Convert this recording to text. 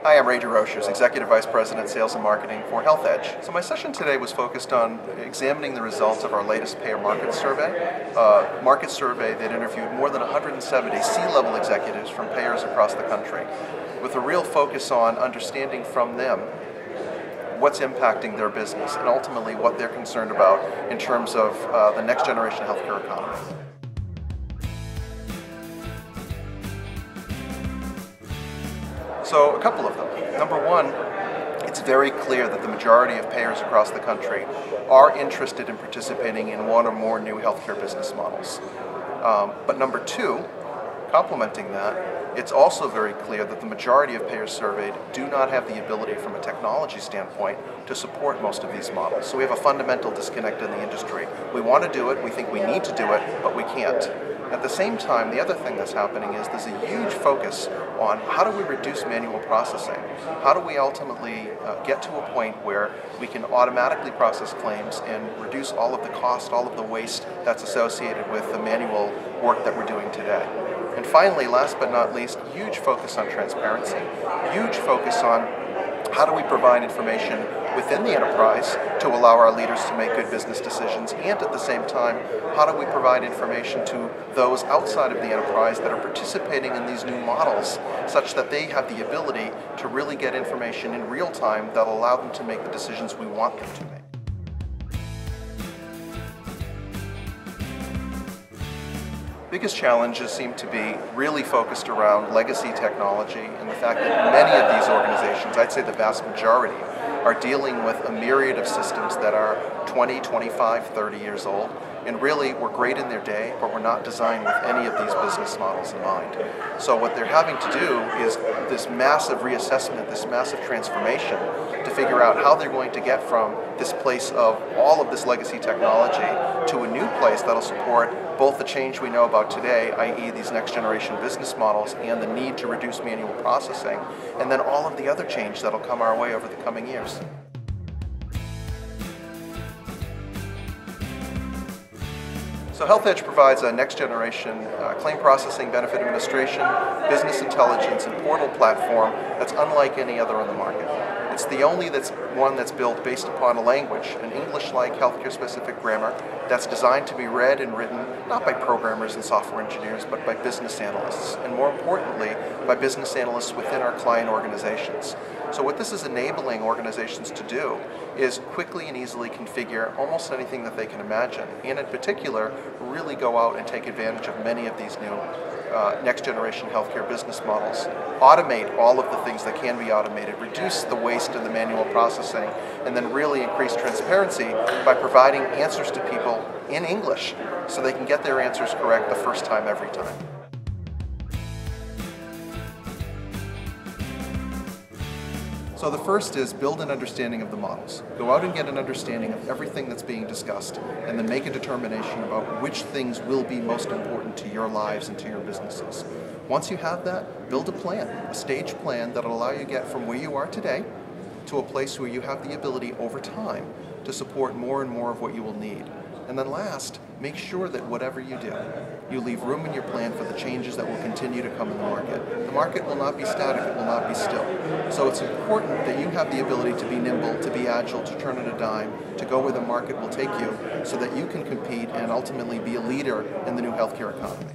Hi, I'm Ray Desrochers, Executive Vice President, Sales and Marketing for HealthEdge. So my session today was focused on examining the results of our latest payer market survey. Market survey that interviewed more than 170 C-level executives from payers across the country, with a real focus on understanding from them what's impacting their business and ultimately what they're concerned about in terms of the next generation healthcare economy. So a couple of them. Number one, it's very clear that the majority of payers across the country are interested in participating in one or more new healthcare business models. But number two, complementing that, it's also very clear that the majority of payers surveyed do not have the ability from a technology standpoint to support most of these models. So we have a fundamental disconnect in the industry. We want to do it, we think we need to do it, but we can't. At the same time, the other thing that's happening is there's a huge focus on how do we reduce manual processing? How do we ultimately get to a point where we can automatically process claims and reduce all of the cost, all of the waste that's associated with the manual work that we're doing today? And finally, last but not least, huge focus on transparency, huge focus on how do we provide information within the enterprise to allow our leaders to make good business decisions, and at the same time, how do we provide information to those outside of the enterprise that are participating in these new models such that they have the ability to really get information in real time that'll allow them to make the decisions we want them to make. Biggest challenges seem to be really focused around legacy technology and the fact that many of these organizations, I'd say the vast majority, are dealing with a myriad of systems that are 20, 25, 30 years old, and really were great in their day, but were not designed with any of these business models in mind. So what they're having to do is this massive reassessment, this massive transformation to figure out how they're going to get from this place of all of this legacy technology to a new place that'll support both the change we know about today, i.e. these next generation business models and the need to reduce manual processing, and then all of the other change that'll come our way over the coming years. So HealthEdge provides a next-generation claim processing, benefit administration, business intelligence, and portal platform that's unlike any other on the market. It's the only one that's built based upon a language, an English-like healthcare-specific grammar that's designed to be read and written not by programmers and software engineers, but by business analysts, and more importantly, by business analysts within our client organizations. So what this is enabling organizations to do is quickly and easily configure almost anything that they can imagine, and in particular, really go out and take advantage of many of these new next-generation healthcare business models. Automate all of the things that can be automated, reduce the waste of the manual processing, and then really increase transparency by providing answers to people in English so they can get their answers correct the first time every time. So the first is build an understanding of the models. Go out and get an understanding of everything that's being discussed, and then make a determination about which things will be most important to your lives and to your businesses. Once you have that, build a plan, a stage plan that'll allow you to get from where you are today to a place where you have the ability over time to support more and more of what you will need. And then last, make sure that whatever you do, you leave room in your plan for the changes that will continue to come in the market. The market will not be static, it will not be still. So it's important that you have the ability to be nimble, to be agile, to turn on a dime, to go where the market will take you so that you can compete and ultimately be a leader in the new healthcare economy.